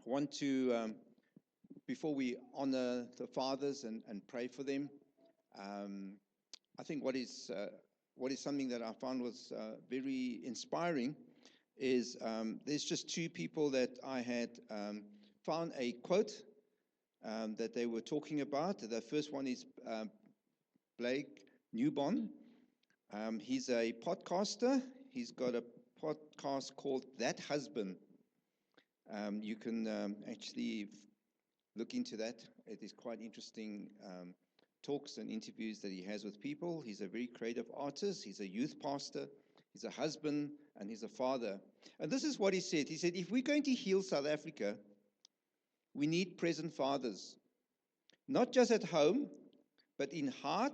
I want to, before we honor the fathers and pray for them, um, I think what is something that I found was very inspiring is there's just two people that I had found a quote that they were talking about. The first one is Blake Newbon. He's a podcaster. He's got a podcast called That Husband. You can actually look into that. It is quite interesting talks and interviews that he has with people. He's a very creative artist. He's a youth pastor. He's a husband and he's a father. And this is what he said. He said, if we're going to heal South Africa, we need present fathers, not just at home, but in heart,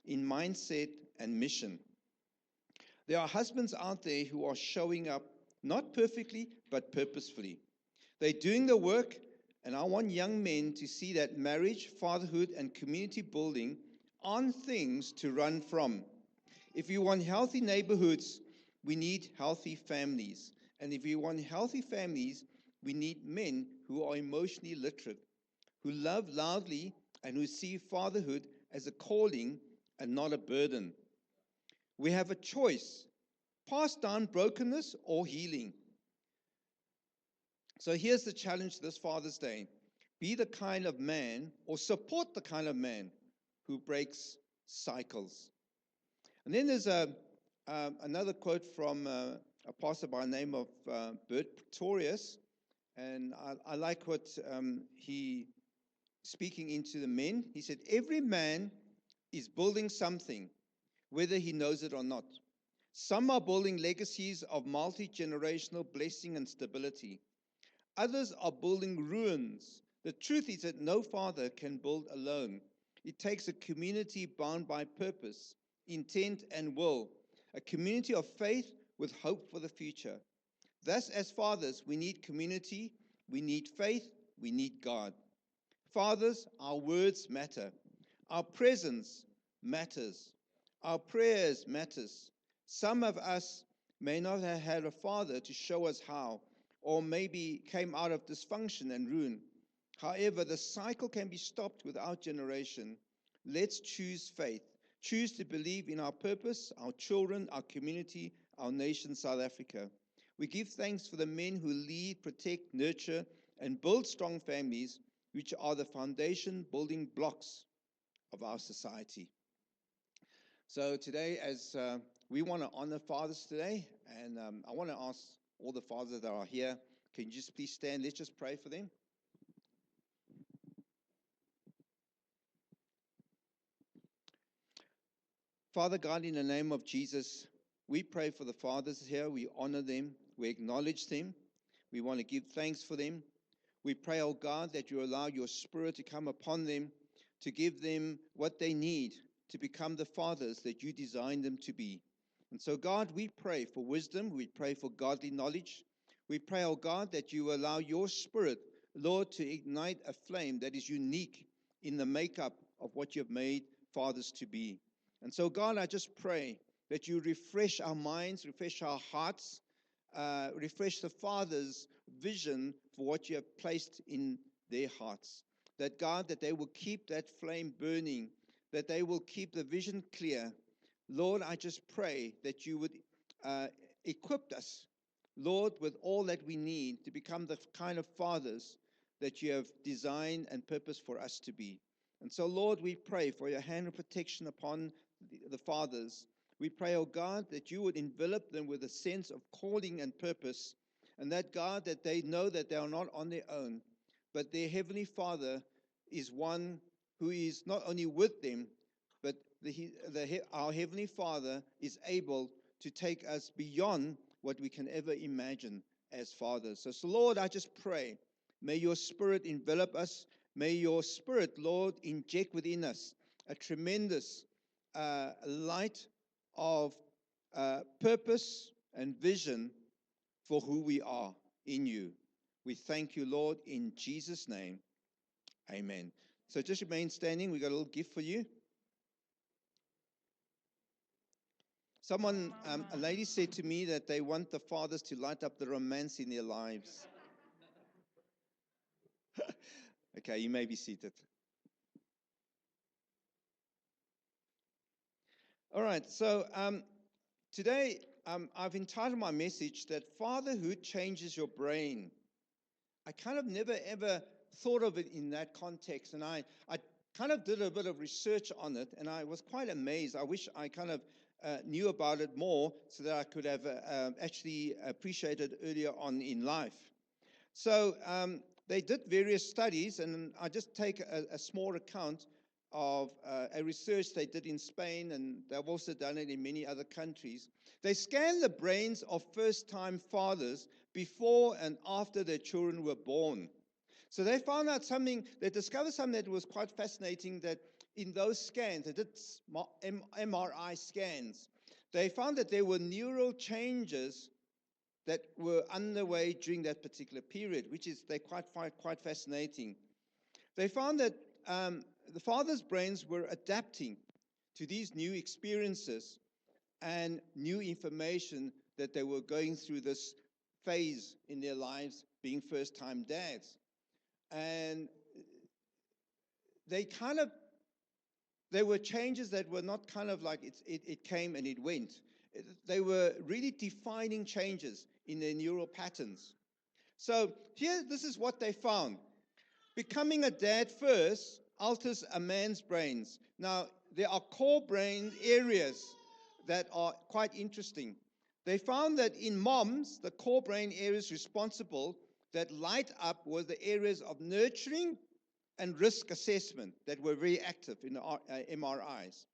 in mindset, and mission. There are husbands out there who are showing up not perfectly, but purposefully. They're doing the work, and I want young men to see that marriage, fatherhood, and community building aren't things to run from. If you want healthy neighborhoods, we need healthy families. And if you want healthy families, we need men who are emotionally literate, who love loudly, and who see fatherhood as a calling and not a burden. We have a choice: pass down brokenness or healing. So here's the challenge this Father's Day: be the kind of man, or support the kind of man, who breaks cycles. And then there's another quote from a pastor by the name of Bert Pretorius, and I like what he, speaking into the men, he said, every man is building something, whether he knows it or not. Some are building legacies of multi-generational blessing and stability. Others are building ruins. The truth is that no father can build alone. It takes a community bound by purpose, intent, and will, a community of faith with hope for the future. Thus, as fathers, we need community, we need faith, we need God. Fathers, our words matter. Our presence matters. Our prayers matters. Some of us may not have had a father to show us how, or maybe came out of dysfunction and ruin. However, the cycle can be stopped with our generation. Let's choose faith. Choose to believe in our purpose, our children, our community, our nation, South Africa. We give thanks for the men who lead, protect, nurture, and build strong families, which are the foundation building blocks of our society. So today, as we want to honor fathers today, and I want to ask all the fathers that are here, can you just please stand? Let's just pray for them. Father God, in the name of Jesus, we pray for the fathers here. We honor them. We acknowledge them. We want to give thanks for them. We pray, oh God, that you allow your Spirit to come upon them, to give them what they need to become the fathers that you designed them to be. And so, God, we pray for wisdom. We pray for godly knowledge. We pray, oh God, that you allow your Spirit, Lord, to ignite a flame that is unique in the makeup of what you have made fathers to be. And so, God, I just pray that you refresh our minds, refresh our hearts, refresh the fathers' vision for what you have placed in their hearts. That, God, that they will keep that flame burning, that they will keep the vision clear. Lord, I just pray that you would equip us, Lord, with all that we need to become the kind of fathers that you have designed and purposed for us to be. And so, Lord, we pray for your hand of protection upon the fathers. We pray, oh God, that you would envelop them with a sense of calling and purpose, and that, God, that they know that they are not on their own, but their Heavenly Father is one who is not only with them, but our Heavenly Father is able to take us beyond what we can ever imagine as fathers. So, Lord, I just pray, may your Spirit envelop us. May your Spirit, Lord, inject within us a tremendous light of purpose and vision for who we are in you. We thank you, Lord, in Jesus' name. Amen. So just remain standing. We got a little gift for you. A lady said to me that they want the fathers to light up the romance in their lives. Okay, you may be seated. All right, so today I've entitled my message that fatherhood changes your brain. I kind of never ever thought of it in that context, and I kind of did a bit of research on it, and I was quite amazed. I wish I kind of knew about it more so that I could have actually appreciated earlier on in life. So they did various studies, and I just take a small account of a research they did in Spain, and they've also done it in many other countries. They scanned the brains of first-time fathers before and after their children were born. So they found out something, they discovered something that was quite fascinating, that in those scans, they did MRI scans, they found that there were neural changes that were underway during that particular period, which is they quite fascinating. They found that the fathers' brains were adapting to these new experiences and new information that they were going through this phase in their lives, being first-time dads. And there were changes that were not kind of like it came and it went. They were really defining changes in their neural patterns. So here, this is what they found. Becoming a dad first alters a man's brains. Now, there are core brain areas that are quite interesting. They found that in moms, the core brain areas responsible that light up were the areas of nurturing and risk assessment that were very active in the MRIs.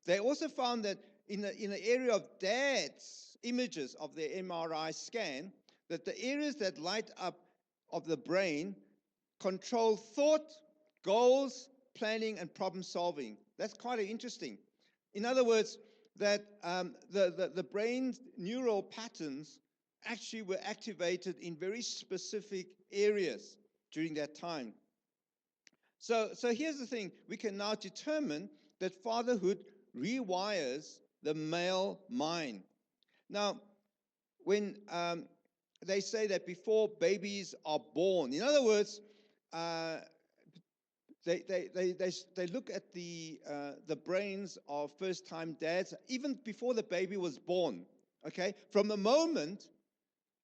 They also found that in the area of dads' images of their MRI scan, that the areas that light up of the brain control thought, goals, planning, and problem solving. That's quite interesting. In other words, that the brain's neural patterns actually were activated in very specific areas during that time. So here's the thing. We can now determine that fatherhood rewires the male mind. Now, when they say that before babies are born, in other words, they look at the brains of first-time dads even before the baby was born. Okay, from the moment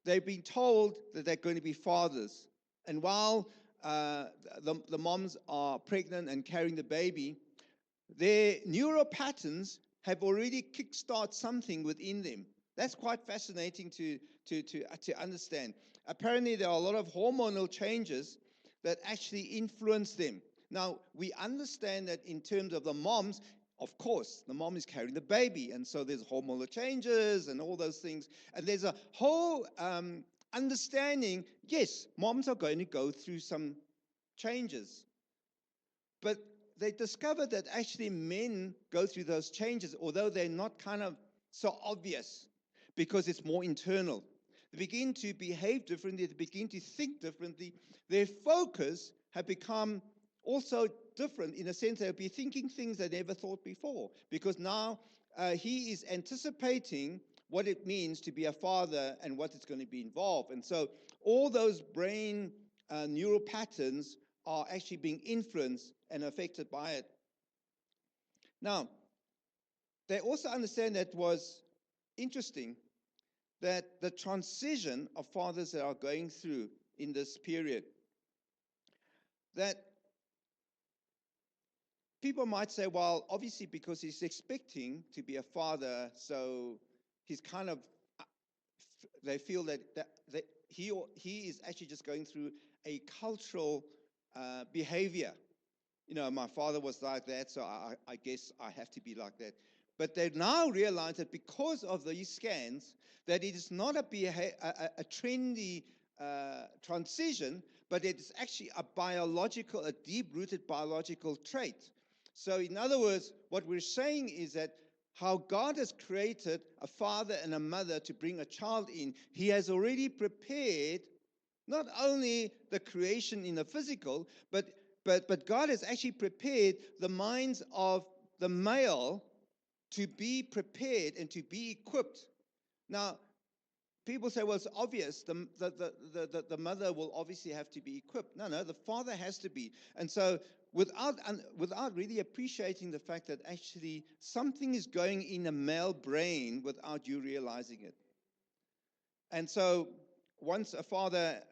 they've been told that they're going to be fathers, and while the moms are pregnant and carrying the baby, their neural patterns have already kickstart something within them. That's quite fascinating to understand. Apparently, there are a lot of hormonal changes that actually influence them. Now, we understand that in terms of the moms, of course, the mom is carrying the baby, and so there's hormonal changes and all those things. And there's a whole understanding, yes, moms are going to go through some changes. But they discovered that actually men go through those changes, although they're not kind of so obvious, because it's more internal. They begin to behave differently, they begin to think differently. Their focus have become also different in a sense they'll be thinking things they never thought before, because now he is anticipating what it means to be a father and what is going to be involved. And so all those brain neural patterns are actually being influenced and affected by it. Now, they also understand that was interesting that the transition of fathers that are going through in this period, that people might say, well, obviously because he's expecting to be a father, so he's kind of, they feel that he is actually just going through a cultural behavior. You know, my father was like that, so I guess I have to be like that. But they now realize that because of these scans, that it is not a trendy transition, but it's actually a deep-rooted biological trait. So in other words, what we're saying is that how God has created a father and a mother to bring a child in, he has already prepared not only the creation in the physical, but God has actually prepared the minds of the male to be prepared and to be equipped. Now, people say, well, it's obvious. The mother will obviously have to be equipped. No, the father has to be. And so without really appreciating the fact that actually something is going in a male brain without you realizing it. And so once a father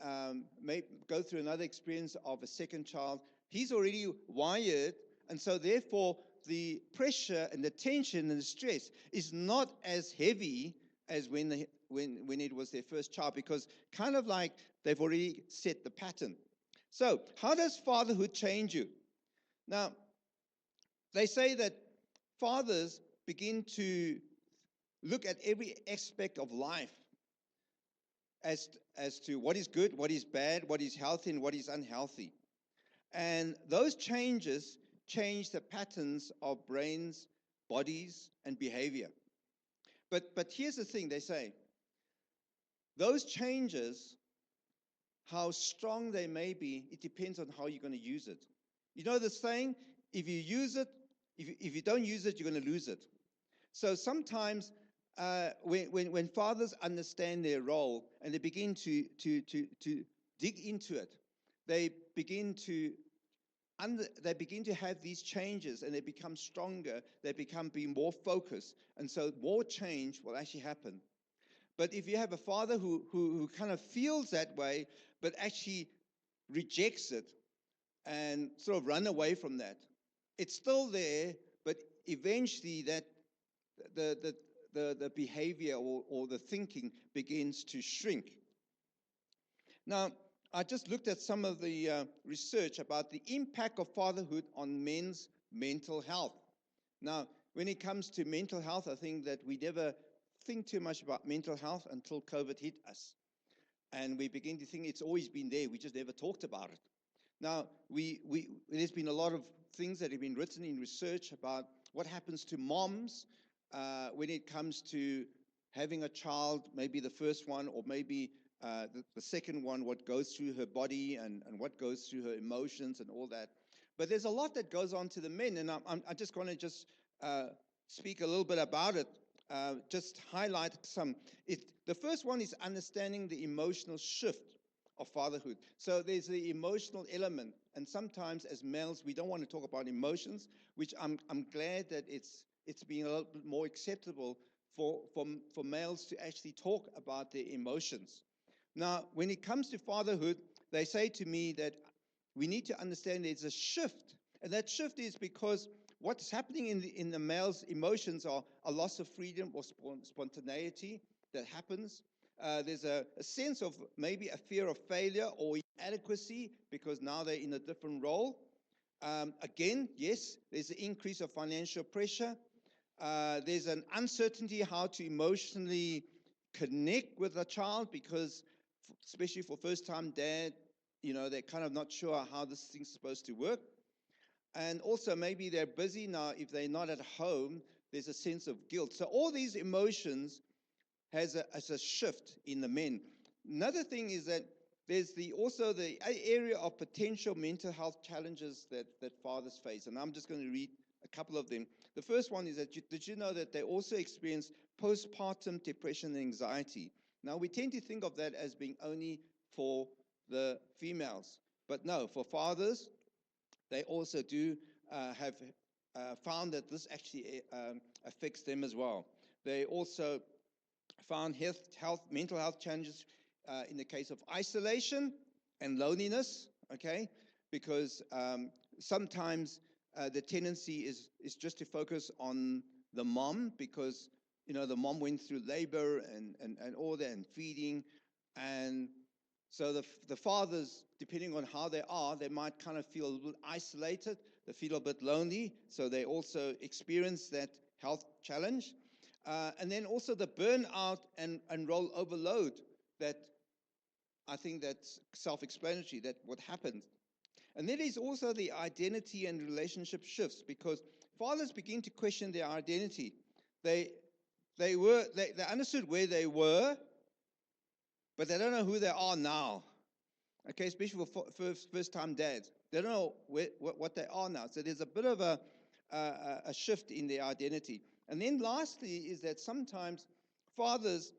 may go through another experience of a second child, he's already wired. And so therefore, the pressure and the tension and the stress is not as heavy as when it was their first child, because kind of like they've already set the pattern. So how does fatherhood change you? Now, they say that fathers begin to look at every aspect of life as to what is good, what is bad, what is healthy, and what is unhealthy. And those changes change the patterns of brains, bodies, and behavior. But here's the thing, they say, those changes, how strong they may be, it depends on how you're going to use it. You know the saying, if you use it, if you don't use it, you're going to lose it. So sometimes when fathers understand their role and they begin to dig into it, they begin to have these changes, and they become stronger. They become being more focused, and so more change will actually happen. But if you have a father who kind of feels that way, but actually rejects it and sort of run away from that, it's still there, but eventually that the behavior or the thinking begins to shrink. Now, I just looked at some of the research about the impact of fatherhood on men's mental health. Now, when it comes to mental health, I think that we never think too much about mental health until COVID hit us. And we begin to think it's always been there, we just never talked about it. Now, there's been a lot of things that have been written in research about what happens to moms when it comes to having a child, maybe the first one, or maybe the second one, what goes through her body and what goes through her emotions and all that. But there's a lot that goes on to the men, and I'm just going to speak a little bit about it, just highlight some. The first one is understanding the emotional shift of fatherhood. So there's the emotional element, and sometimes as males we don't want to talk about emotions, which I'm glad that it's being a little bit more acceptable for males to actually talk about their emotions. Now, when it comes to fatherhood, they say to me that we need to understand there's a shift, and that shift is because what's happening in the male's emotions are a loss of freedom or spontaneity that happens. There's a sense of maybe a fear of failure or inadequacy because now they're in a different role. Again, yes, there's an increase of financial pressure. There's an uncertainty how to emotionally connect with a child because, especially for first-time dad, they're kind of not sure how this thing's supposed to work. And also maybe they're busy now. If they're not at home, there's a sense of guilt. So all these emotions has a shift in the men. Another thing is that there's also the area of potential mental health challenges that fathers face. And I'm just going to read a couple of them. The first one is that did you know that they also experience postpartum depression and anxiety? Now, we tend to think of that as being only for the females. But no, for fathers, they also do have found that this actually affects them as well. They also found mental health challenges in the case of isolation and loneliness, okay? Because sometimes the tendency is just to focus on the mom because, the mom went through labor and all that and feeding. And so the fathers, depending on how they are, they might kind of feel a little isolated. They feel a bit lonely. So they also experience that health challenge. And then also the burnout and role overload that I think that's self-explanatory, that what happens. And then there's also the identity and relationship shifts because fathers begin to question their identity. They understood where they were, but they don't know who they are now. Okay, especially for first-time dads. They don't know what they are now. So there's a bit of a shift in their identity. And then lastly is that sometimes fathers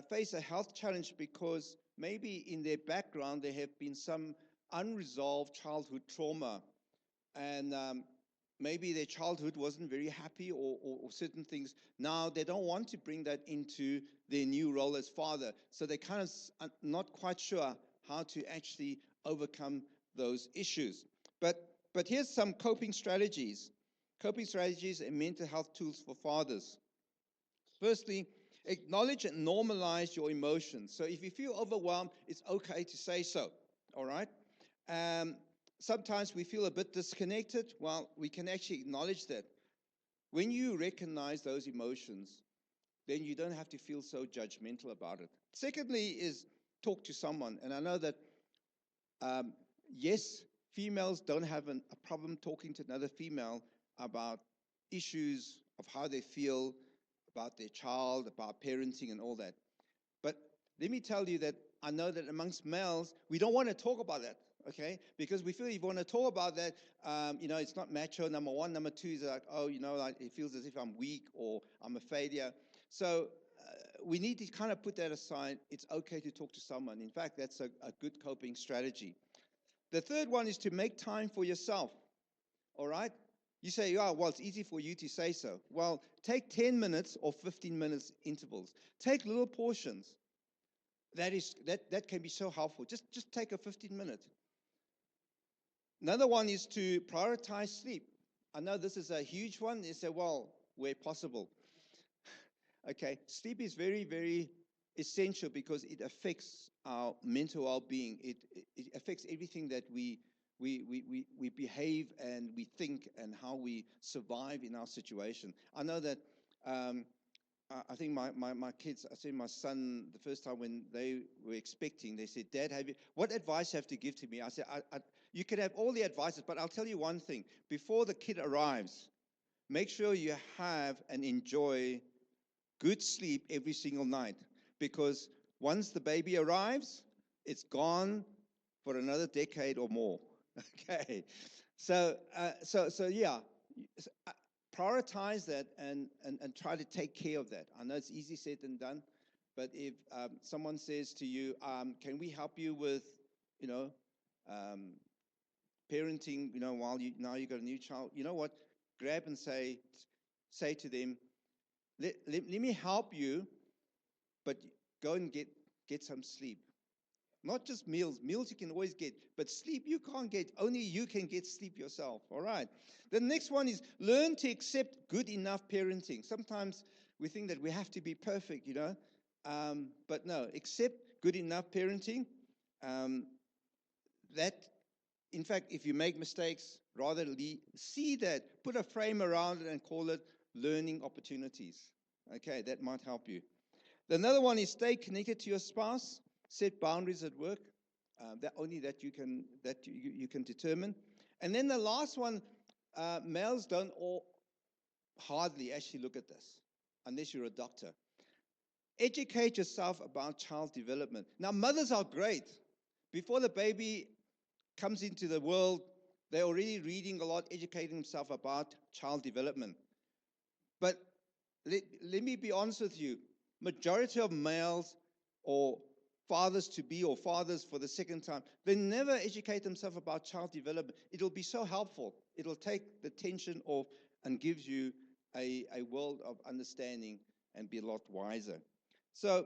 face a health challenge because maybe in their background there have been some unresolved childhood trauma, and maybe their childhood wasn't very happy, or certain things. Now they don't want to bring that into their new role as father, so they kind of are not quite sure how to actually overcome those issues. But here's some coping strategies and mental health tools for fathers. Firstly, acknowledge and normalize your emotions. So if you feel overwhelmed, it's okay to say so. All right? Um, Sometimes we feel a bit disconnected. Well, we can actually acknowledge that. When you recognize those emotions, then you don't have to feel so judgmental about it. Secondly, is talk to someone. And I know that, um, yes, females don't have a problem talking to another female about issues of how they feel about their child, about parenting and all that. But let me tell you that I know that amongst males, we don't want to talk about that, okay? Because we feel if you want to talk about that, it's not macho, number one. Number two is like, oh, like it feels as if I'm weak or I'm a failure. So we need to kind of put that aside. It's okay to talk to someone. In fact, that's a good coping strategy. The third one is to make time for yourself, all right? You say, yeah, well, it's easy for you to say so. Well, take 10 minutes or 15 minutes intervals. Take little portions. That can be so helpful. Just take a 15 minute. Another one is to prioritize sleep. I know this is a huge one. They say, well, where possible. Okay, sleep is very, very essential because it affects our mental well-being. It affects everything that we behave and we think and how we survive in our situation. I know that I think my kids, I said my son, the first time when they were expecting, they said, Dad, what advice you have to give to me? I said, you can have all the advices, but I'll tell you one thing. Before the kid arrives, make sure you have and enjoy good sleep every single night. Because once the baby arrives, it's gone for another decade or more. Okay. So yeah. Prioritize that and try to take care of that. I know it's easy said than done, but if someone says to you, can we help you with, um, parenting, while now you've got a new child, you know what? Grab and say to them, let me help you, but go and get some sleep. Not just meals. Meals you can always get, but sleep you can't get. Only you can get sleep yourself. All right. The next one is learn to accept good enough parenting. Sometimes we think that we have to be perfect, but no, accept good enough parenting. That, in fact, if you make mistakes, rather see that, put a frame around it and call it learning opportunities. Okay, that might help you. Another one is stay connected to your spouse. Set boundaries at work. That you can determine. And then the last one, males don't hardly actually look at this unless you're a doctor. Educate yourself about child development. Now, mothers are great. Before the baby comes into the world, they're already reading a lot, educating themselves about child development. But let me be honest with you. Majority of males or fathers to be or fathers for the second time, they never educate themselves about child development. It'll be so helpful. It'll take the tension off and gives you a world of understanding and be a lot wiser. So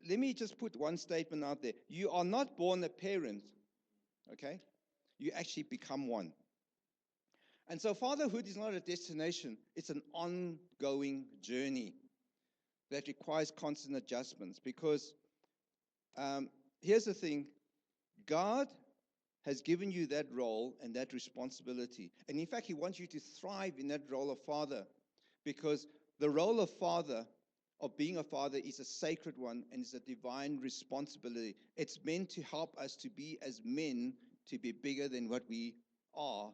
let me just put one statement out there. You are not born a parent, okay? You actually become one. And so fatherhood is not a destination. It's an ongoing journey that requires constant adjustments because here's the thing. God has given you that role and that responsibility. And in fact, he wants you to thrive in that role of father because the role of father, of being a father, is a sacred one and is a divine responsibility. It's meant to help us to be as men, to be bigger than what we are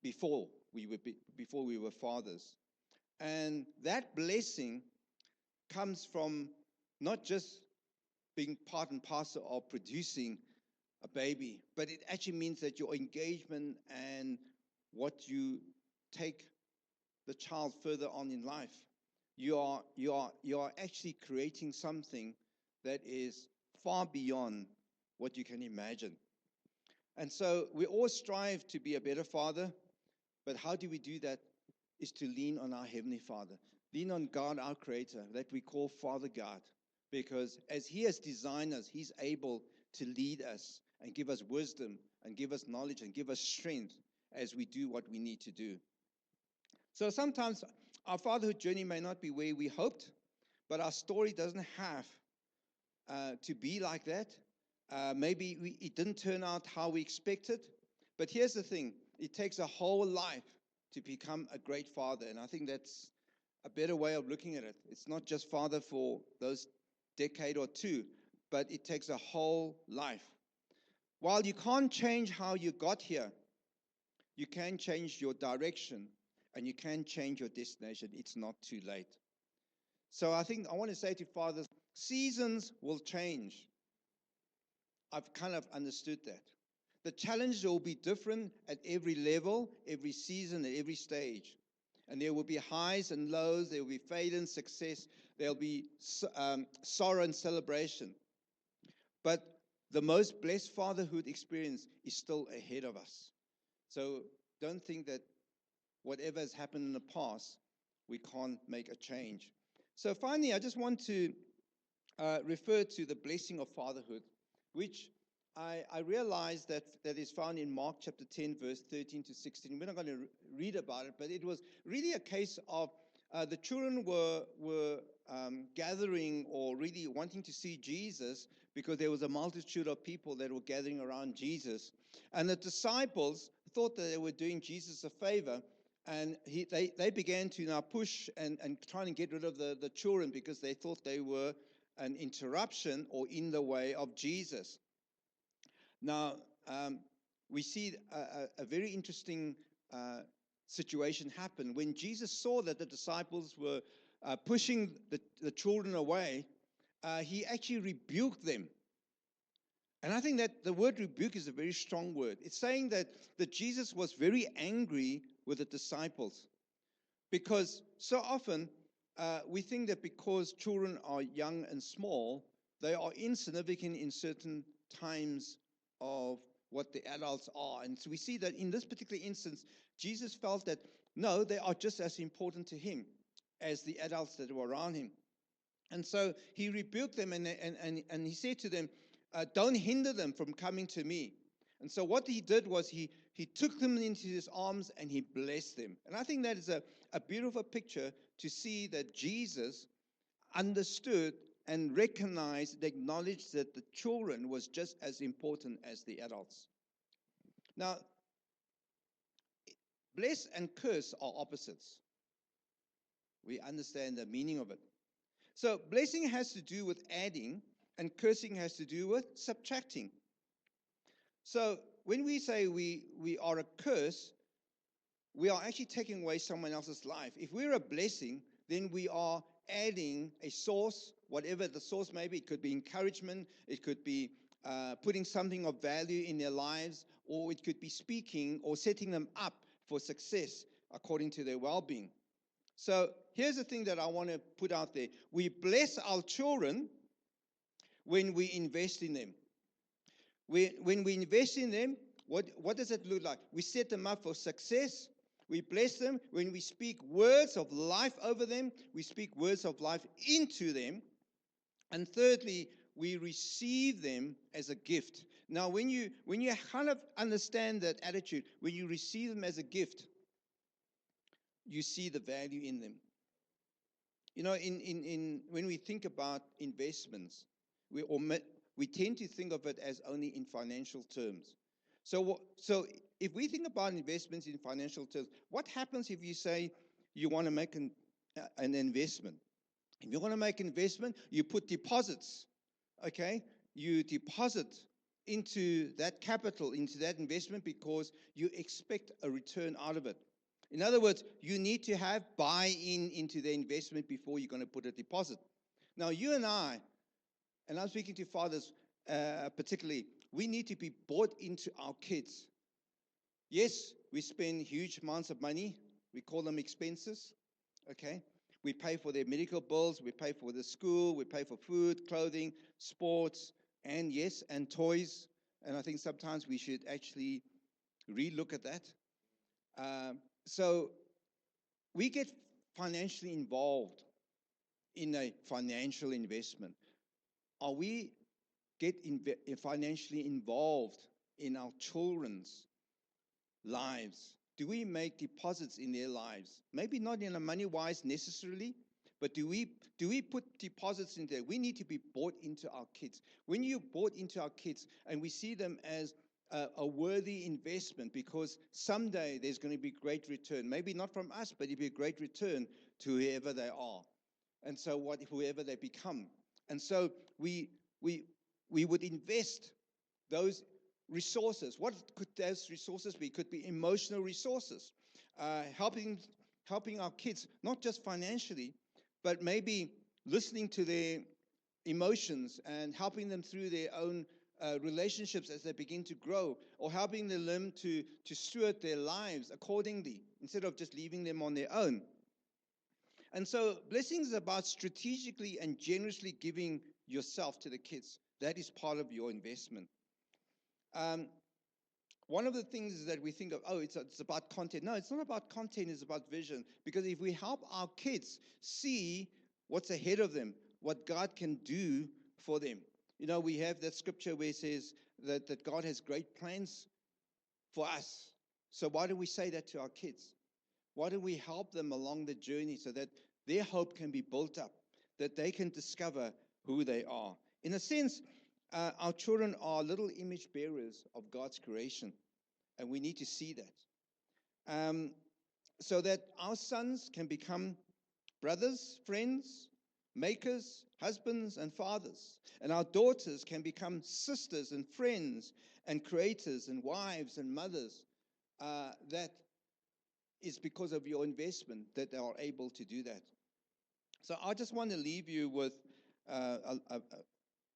before we were fathers. And that blessing comes from not just being part and parcel of producing a baby, but it actually means that your engagement and what you take the child further on in life. you are actually creating something that is far beyond what you can imagine. And so we all strive to be a better father, but how do we do that? Is to lean on our Heavenly Father, lean on God, our Creator, that we call Father God, because as He has designed us, He's able to lead us and give us wisdom and give us knowledge and give us strength as we do what we need to do. So sometimes our fatherhood journey may not be where we hoped, but our story doesn't have to be like that. Maybe it didn't turn out how we expected. But here's the thing. It takes a whole life to become a great father. And I think that's a better way of looking at it. It's not just father for those decade or two, but it takes a whole life. While you can't change how you got here, you can change your direction and you can change your destination. It's not too late. So I think I want to say to fathers, seasons will change. I've kind of understood that. The challenges will be different at every level, every season, at every stage. And there will be highs and lows. There will be failure and success. There will be sorrow and celebration. But the most blessed fatherhood experience is still ahead of us. So don't think that whatever has happened in the past, we can't make a change. So finally, I just want to refer to the blessing of fatherhood, which I realize that is found in Mark chapter 10, verse 13 to 16. We're not going to read about it, but it was really a case of the children were gathering or really wanting to see Jesus because there was a multitude of people that were gathering around Jesus. And the disciples thought that they were doing Jesus a favor, and they began to now push and try and get rid of the children because they thought they were an interruption or in the way of Jesus. Now, we see a very interesting situation happen. When Jesus saw that the disciples were pushing the children away, he actually rebuked them. And I think that the word rebuke is a very strong word. It's saying that Jesus was very angry with the disciples, because so often we think that because children are young and small, they are insignificant in certain times of what the adults are. And so we see that in this particular instance, Jesus felt that, no, they are just as important to him as the adults that were around him. And so he rebuked them and he said to them, don't hinder them from coming to me. And so what he did was he took them into his arms and he blessed them. And I think that is a beautiful picture to see that Jesus understood and recognized and acknowledged that the children was just as important as the adults. Now, bless and curse are opposites. We understand the meaning of it. So blessing has to do with adding, and cursing has to do with subtracting. So when we say we are a curse, we are actually taking away someone else's life. If we're a blessing, then we are adding a source, whatever the source may be. It could be encouragement, it could be putting something of value in their lives, or it could be speaking or setting them up for success according to their well-being. So here's the thing that I want to put out there. We bless our children when we invest in them. When we invest in them, what does it look like? We set them up for success. We bless them when we speak words of life over them. We speak words of life into them. And thirdly, we receive them as a gift. Now, when you kind of understand that attitude, when you receive them as a gift, you see the value in them. You know, when we think about investments, we tend to think of it as only in financial terms. So if we think about investments in financial terms, what happens if you say you want to make an investment? If you want to make an investment, you put deposits, okay? You deposit into that capital, into that investment, because you expect a return out of it. In other words, you need to have buy-in into the investment before you're going to put a deposit. Now, you and I'm speaking to fathers particularly, we need to be bought into our kids. Yes, we spend huge amounts of money. We call them expenses, okay? We pay for their medical bills. We pay for the school. We pay for food, clothing, sports, and yes, and toys. And I think sometimes we should actually relook at that. So we get financially involved in a financial investment. Are we financially involved in our children's lives? Do we make deposits in their lives? Maybe not in a money-wise necessarily, but do we put deposits in there? We need to be bought into our kids. When you bought into our kids and we see them as a worthy investment, because someday there's going to be great return. Maybe not from us, but it'll be a great return to whoever they are, and so whoever they become. And so we would invest those resources. What could those resources be? Could be emotional resources, helping our kids, not just financially, but maybe listening to their emotions and helping them through their own relationships as they begin to grow, or helping them to steward their lives accordingly instead of just leaving them on their own. And so blessing is about strategically and generously giving yourself to the kids. That is part of your investment. One of the things is that we think of, it's about content. No, it's not about content, it's about vision. Because if we help our kids see what's ahead of them, what God can do for them. You know, we have that scripture where it says that God has great plans for us. So why do we say that to our kids? Why do we help them along the journey so that their hope can be built up, that they can discover who they are? In a sense, our children are little image bearers of God's creation, and we need to see that. So that our sons can become brothers, friends, makers, husbands, and fathers. And our daughters can become sisters and friends and creators and wives and mothers. That is because of your investment that they are able to do that. So I just want to leave you with a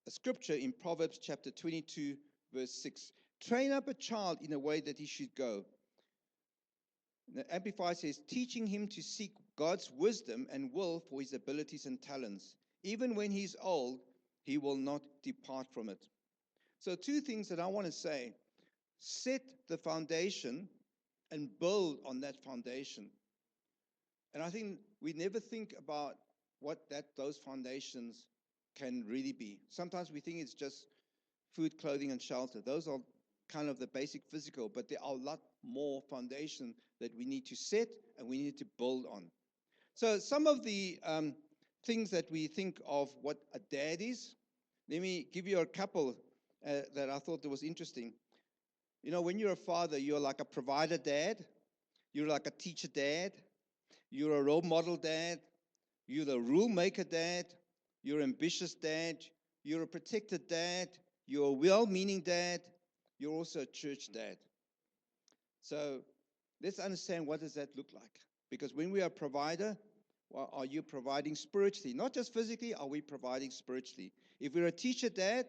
scripture in Proverbs chapter 22, verse 6. Train up a child in a way that he should go. The Amplified says, teaching him to seek God's wisdom and will for his abilities and talents. Even when he's old, he will not depart from it. So 2 things that I want to say. Set the foundation and build on that foundation. And I think we never think about what those foundations can really be. Sometimes we think it's just food, clothing, and shelter. Those are kind of the basic physical, but there are a lot more foundation that we need to set and we need to build on. So some of the things that we think of what a dad is, let me give you a couple that I thought that was interesting. You know, when you're a father, you're like a provider dad, you're like a teacher dad, you're a role model dad, you're the rule maker dad, you're an ambitious dad, you're a protector dad, you're a well-meaning dad, you're also a church dad. So let's understand, what does that look like? Because when we are a provider, well, are you providing spiritually? Not just physically, are we providing spiritually? If we're a teacher dad,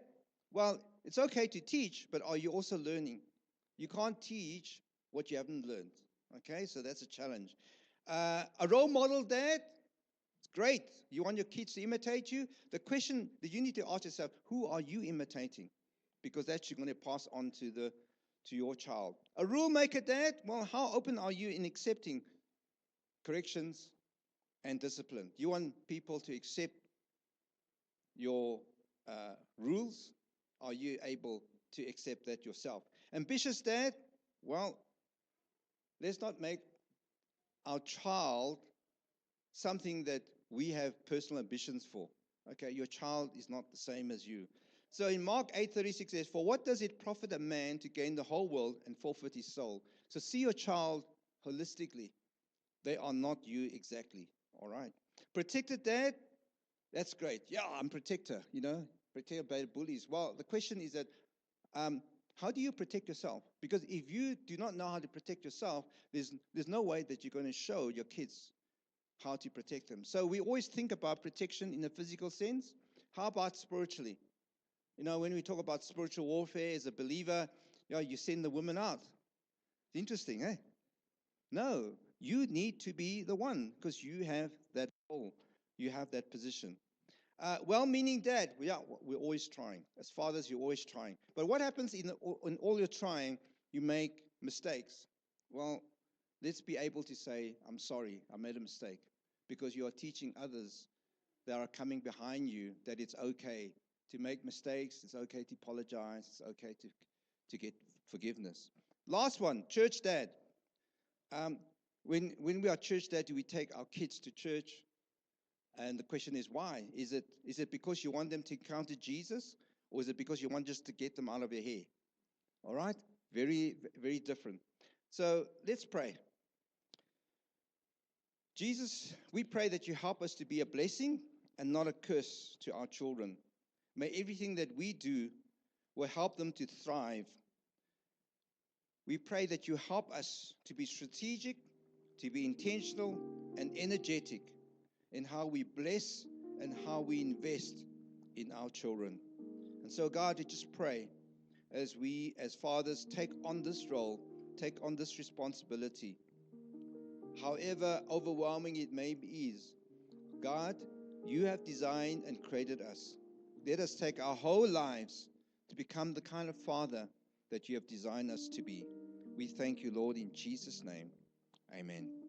well, it's okay to teach, but are you also learning? You can't teach what you haven't learned. Okay, so that's a challenge. A role model dad, it's great. You want your kids to imitate you. The question that you need to ask yourself, who are you imitating? Because that's you're going to pass on to your child. A rule maker dad, well, how open are you in accepting corrections and discipline? You want people to accept your rules? Are you able to accept that yourself? Ambitious dad, well, let's not make our child something that we have personal ambitions for. Okay, your child is not the same as you. So in Mark 8:36 says, for what does it profit a man to gain the whole world and forfeit his soul? So see your child holistically. They are not you exactly. All right. Protected dad, that's great. Yeah, I'm protector, protected by bullies. Well, the question is that, how do you protect yourself? Because if you do not know how to protect yourself, there's no way that you're going to show your kids how to protect them. So we always think about protection in a physical sense. How about spiritually? When we talk about spiritual warfare as a believer, you send the woman out. It's interesting, eh? No, you need to be the one because you have that Oh, you have that position. Well-meaning dad, we're always trying. As fathers, you're always trying. But what happens in all your trying, you make mistakes. Well, let's be able to say, I'm sorry, I made a mistake. Because you are teaching others that are coming behind you that it's okay to make mistakes, it's okay to apologize, it's okay to get forgiveness. Last one, church dad. When we are church dad, do we take our kids to church? And the question is why? Is it because you want them to encounter Jesus, or is it because you want just to get them out of your hair? All right? Very, very different. So let's pray. Jesus, we pray that you help us to be a blessing and not a curse to our children. May everything that we do will help them to thrive. We pray that you help us to be strategic, to be intentional and energetic in how we bless and how we invest in our children. And so, God, we just pray as we, as fathers, take on this role, take on this responsibility, however overwhelming it may be. God, you have designed and created us. Let us take our whole lives to become the kind of father that you have designed us to be. We thank you, Lord, in Jesus' name. Amen.